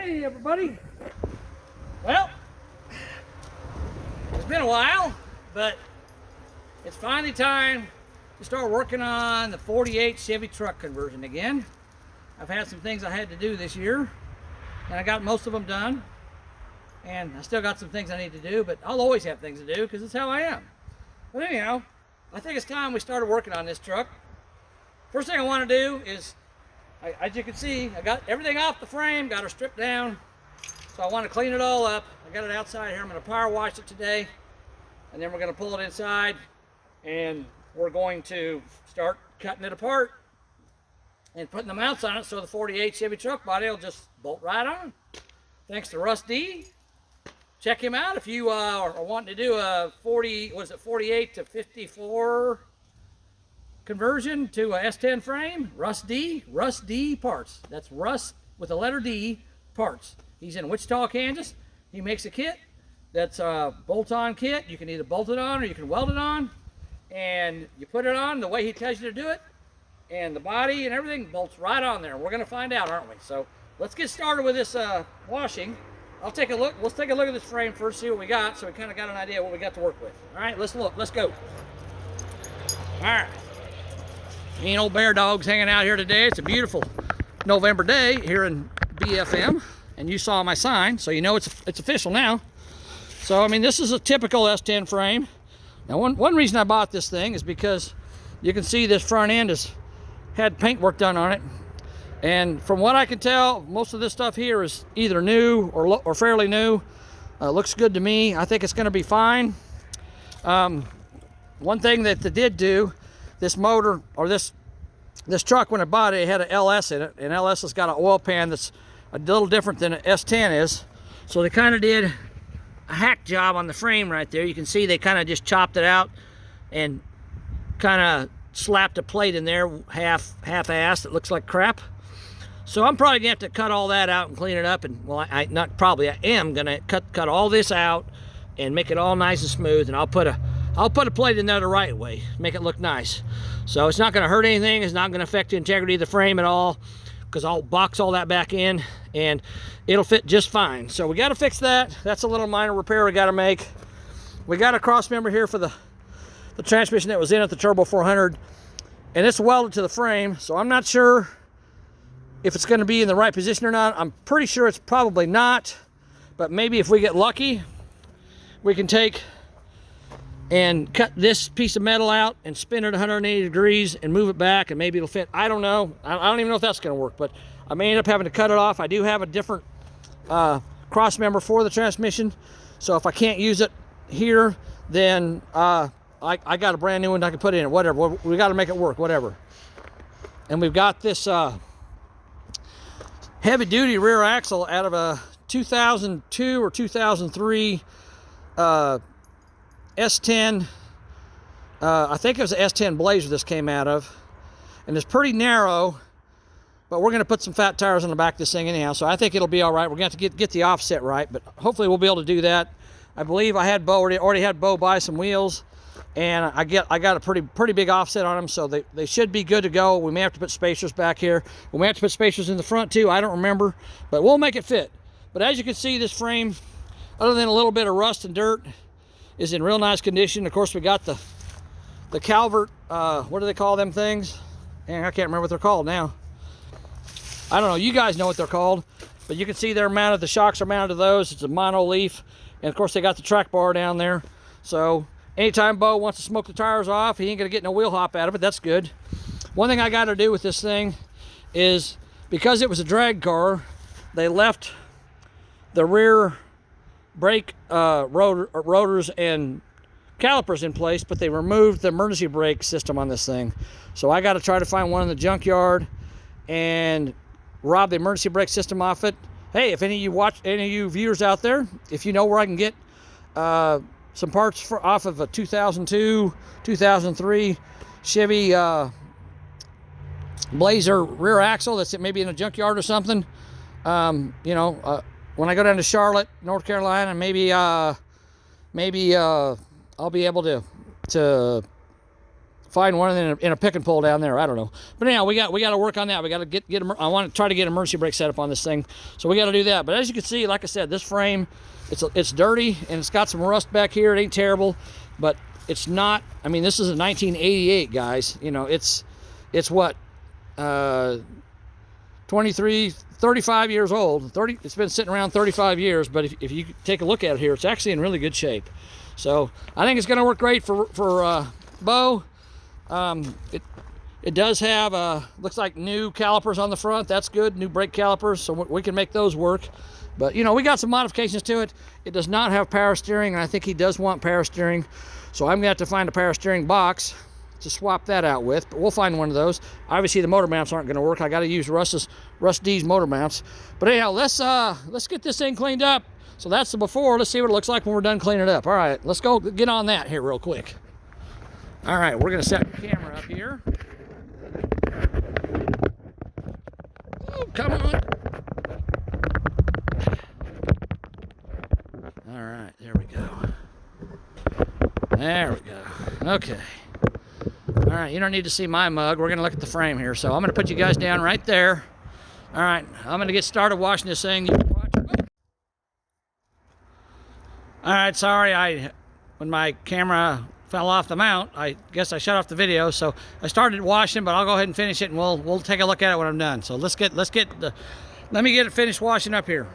Hey everybody. Well, it's been a while, but it's finally time to start working on the 48 Chevy truck conversion again. I've had some things I had to do this year, and I got most of them done. And I still got some things I need to do, but I'll always have things to do because it's how I am. But anyhow, I think it's time we started working on this truck. First thing I want to do is, as you can see, I got everything off the frame, got her stripped down. So I want to clean it all up. I got it outside here. I'm going to power wash it today, and then we're going to pull it inside, and we're going to start cutting it apart and putting the mounts on it so the 48 Chevy truck body will just bolt right on. Thanks to Russ D. Check him out if you are wanting to do a 48 to 54 conversion to a S10 frame. Russ D Parts. That's Russ with the letter D Parts. He's in Wichita, Kansas. He makes a kit that's a bolt-on kit. You can either bolt it on or you can weld it on, and you put it on the way he tells you to do it, and the body and everything bolts right on there. We're going to find out, aren't we? So let's get started with this washing. I'll take a look. Let's take a look at this frame first, see what we got, so we kind of got an idea what we got to work with. All right, let's look. Let's go. All right. Me and old Bear Dog's hanging out here today. It's a beautiful November day here in BFM, and you saw my sign, so you know it's official now. So, I mean, this is a typical S10 frame. Now, one reason I bought this thing is because you can see this front end has had paint work done on it. And from what I can tell, most of this stuff here is either new or fairly new. Looks good to me. I think it's going to be fine. One thing that they did do, this motor, or this truck when I bought it, it had an LS in it. And LS has got an oil pan that's a little different than an S10 is. So they kind of did a hack job on the frame right there. You can see they kind of just chopped it out and kind of slapped a plate in there, half-assed. It looks like crap. So I'm probably gonna have to cut all that out and clean it up. And well, I am gonna cut all this out and make it all nice and smooth. And I'll put a plate in there the right way, make it look nice. So it's not gonna hurt anything. It's not gonna affect the integrity of the frame at all, because I'll box all that back in and it'll fit just fine. So we got to fix that. That's a little minor repair we got to make. We got a cross member here for the transmission that was in at the Turbo 400, and it's welded to the frame. So I'm not sure if it's going to be in the right position or not. I'm pretty sure it's probably not, but maybe if we get lucky, we can take and cut this piece of metal out and spin it 180 degrees and move it back, and maybe it'll fit. I don't know. I don't even know if that's going to work, but I may end up having to cut it off. I do have a different cross member for the transmission, so if I can't use it here, then I got a brand new one I can put in it, whatever. We got to make it work, whatever. And we've got this heavy-duty rear axle out of a 2002 or 2003 S10, I think it was an S10 Blazer this came out of, and it's pretty narrow, but we're going to put some fat tires on the back of this thing anyhow, so I think it'll be all right. We're going to have to get the offset right, but hopefully we'll be able to do that. I believe I had Bo already had Bo buy some wheels, and I got a pretty big offset on them, so they should be good to go. We may have to put spacers back here. We may have to put spacers in the front too. I don't remember, but we'll make it fit. But as you can see, this frame, other than a little bit of rust and dirt, is in real nice condition. Of course, we got the Calvert, what do they call them things? Man, I can't remember what they're called now. I don't know, you guys know what they're called, but you can see they're mounted, the shocks are mounted to those. It's a mono leaf, and of course they got the track bar down there. So anytime Bo wants to smoke the tires off, he ain't gonna get no wheel hop out of it. That's good. One thing I got to do with this thing is, because it was a drag car, they left the rear brake rotors and calipers in place, but they removed the emergency brake system on this thing. So I got to try to find one in the junkyard and rob the emergency brake system off it. Hey, if any of you viewers out there, if you know where I can get some parts off of a 2002, 2003 Chevy Blazer rear axle that's maybe in a junkyard or something, you know, when I go down to Charlotte, North Carolina, maybe I'll be able to find one in a pick and pull down there. I don't know. But anyhow, we got to work on that. We got to get I want to try to get emergency brake set up on this thing. So we got to do that. But as you can see, like I said, this frame, it's dirty and it's got some rust back here. It ain't terrible, but it's not. I mean, this is a 1988, guys. You know, it's what 23, 35 years old. It's been sitting around 35 years. But if you take a look at it here, it's actually in really good shape. So I think it's going to work great for Bo. It does have looks like new calipers on the front. That's good, new brake calipers, so we can make those work. But you know, we got some modifications to it. It does not have power steering, and I think he does want power steering, so I'm gonna have to find a power steering box to swap that out with, but we'll find one of those. Obviously the motor mounts aren't gonna work. I gotta use Russ D's motor mounts. But anyhow, let's get this thing cleaned up. So that's the before. Let's see what it looks like when we're done cleaning it up. All right, let's go get on that here real quick. All right, we're gonna set the camera up here. Oh, come on. All right, there we go. There we go. Okay. All right, you don't need to see my mug. We're gonna look at the frame here. So I'm gonna put you guys down right there. All right, I'm gonna get started washing this thing. You can watch. All right, sorry, when my camera fell off the mount, I guess I shut off the video. So I started washing, but I'll go ahead and finish it, and we'll take a look at it when I'm done. So let me get it finished washing up here.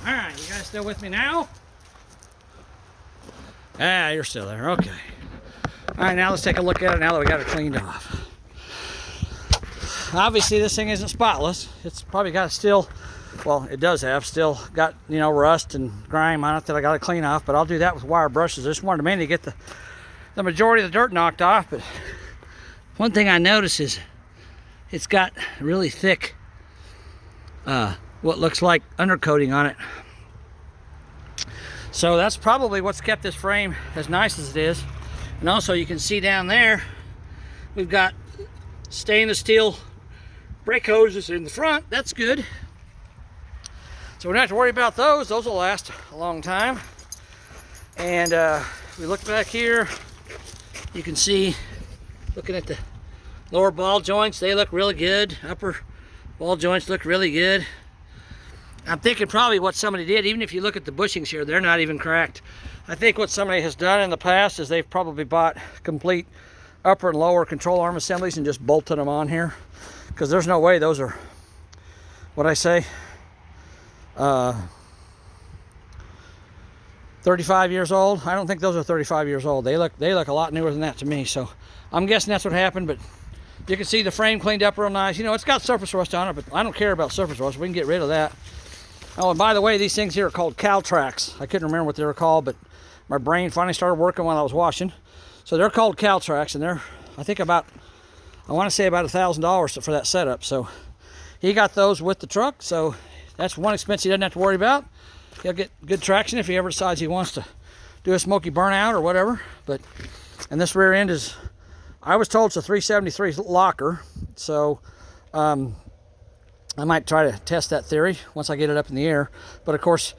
All right, you guys still with me now? Ah, you're still there. Okay. All right, now let's take a look at it now that we got it cleaned off. Obviously, this thing isn't spotless. It's probably got still, well, it does have still got, you know, rust and grime on it that I got to clean off, but I'll do that with wire brushes. I just wanted to mainly get the majority of the dirt knocked off, but one thing I noticed is it's got really thick, what looks like undercoating on it. So that's probably what's kept this frame as nice as it is. And also you can see down there, we've got stainless steel brake hoses in the front. That's good. So we don't have to worry about those. Those will last a long time. And we look back here, you can see, looking at the lower ball joints, they look really good. Upper ball joints look really good. I'm thinking probably what somebody did, even if you look at the bushings here, they're not even cracked. I think what somebody has done in the past is they've probably bought complete upper and lower control arm assemblies and just bolted them on here. Because there's no way those are, what I say, 35 years old. I don't think those are 35 years old. They look a lot newer than that to me. So I'm guessing that's what happened, but you can see the frame cleaned up real nice. You know, it's got surface rust on it, but I don't care about surface rust. We can get rid of that. Oh, and by the way, these things here are called Caltrax. I couldn't remember what they were called, but my brain finally started working while I was washing. So they're called Caltrax, and they're, I think about, I want to say about $1,000 for that setup. So he got those with the truck, so that's one expense he doesn't have to worry about. He'll get good traction if he ever decides he wants to do a smoky burnout or whatever. But, and this rear end is, I was told it's a 373 locker, so I might try to test that theory once I get it up in the air. But of course,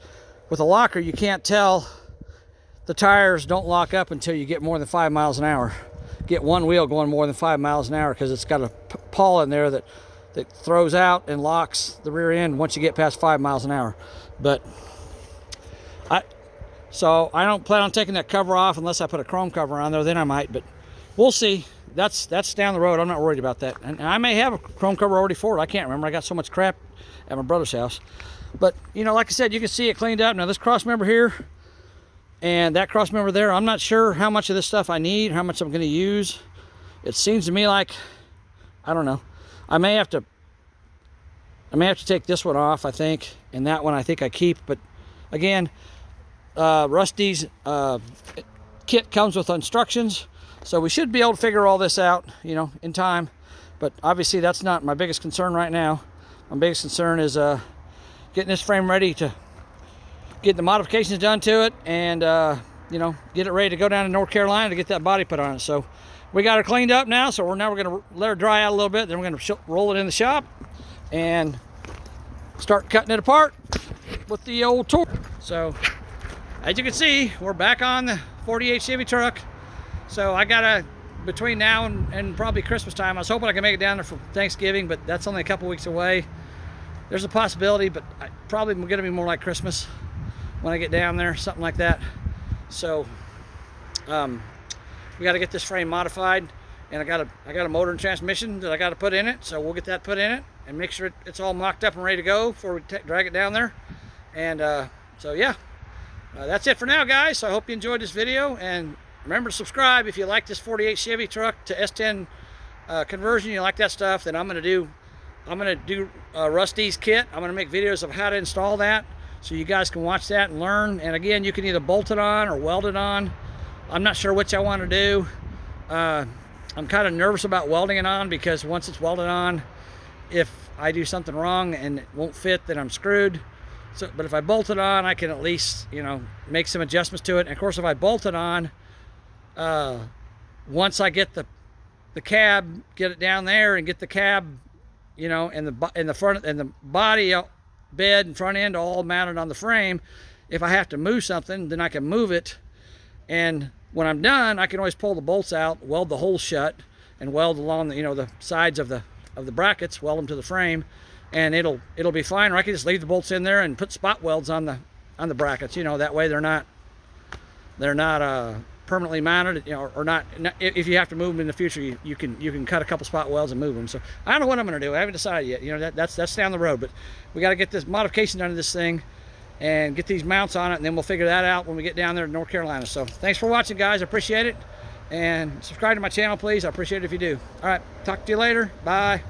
with a locker, you can't tell, the tires don't lock up until you get more than 5 miles an hour. Get one wheel going more than 5 miles an hour, because it's got a pawl in there that throws out and locks the rear end once you get past 5 miles an hour. But so I don't plan on taking that cover off unless I put a chrome cover on there. Then I might, but we'll see. That's down the road. I'm not worried about that. And I may have a chrome cover already for it. I can't remember. I got so much crap at my brother's house. But, you know, like I said, you can see it cleaned up. Now, this cross member here and that cross member there, I'm not sure how much of this stuff I need, how much I'm going to use. It seems to me like, I don't know. I may have to take this one off, I think. And that one I think I keep. But, again, Rusty's kit comes with instructions. So we should be able to figure all this out, you know, in time. But obviously that's not my biggest concern right now. My biggest concern is getting this frame ready to get the modifications done to it, and you know, get it ready to go down to North Carolina to get that body put on it. So we got her cleaned up now. So we're going to let her dry out a little bit. Then we're going to roll it in the shop and start cutting it apart with the old tool. So as you can see, we're back on the 48 Chevy truck. So I gotta, between now and probably Christmas time, I was hoping I could make it down there for Thanksgiving, but that's only a couple weeks away. There's a possibility, but probably gonna be more like Christmas when I get down there, something like that. So we gotta get this frame modified, and I got a motor and transmission that I gotta put in it. So we'll get that put in it and make sure it's all mocked up and ready to go before we drag it down there. And so yeah, that's it for now, guys. So I hope you enjoyed this video, and remember to subscribe if you like this 48 Chevy truck to S10 conversion. You like that stuff, then I'm gonna do Rusty's kit. I'm gonna make videos of how to install that, so you guys can watch that and learn. And again, you can either bolt it on or weld it on. I'm not sure which I want to do. I'm kind of nervous about welding it on, because once it's welded on, if I do something wrong and it won't fit, then I'm screwed. So, but if I bolt it on, I can at least, you know, make some adjustments to it. And of course, if I bolt it on, once I get the cab, get it down there and get the cab, you know, and the front and the body, bed and front end all mounted on the frame, if I have to move something, then I can move it. And when I'm done, I can always pull the bolts out, weld the holes shut, and weld along the, you know, the sides of the brackets, weld them to the frame, and it'll be fine. Or I can just leave the bolts in there and put spot welds on the brackets. You know, that way they're not permanently mounted, you know, or not. If you have to move them in the future, you can cut a couple spot welds and move them. So I don't know what I'm going to do. I haven't decided yet. You know, that's down the road. But we got to get this modification done to this thing, and get these mounts on it, and then we'll figure that out when we get down there to North Carolina. So thanks for watching, guys. I appreciate it. And subscribe to my channel, please. I appreciate it if you do. All right, talk to you later. Bye.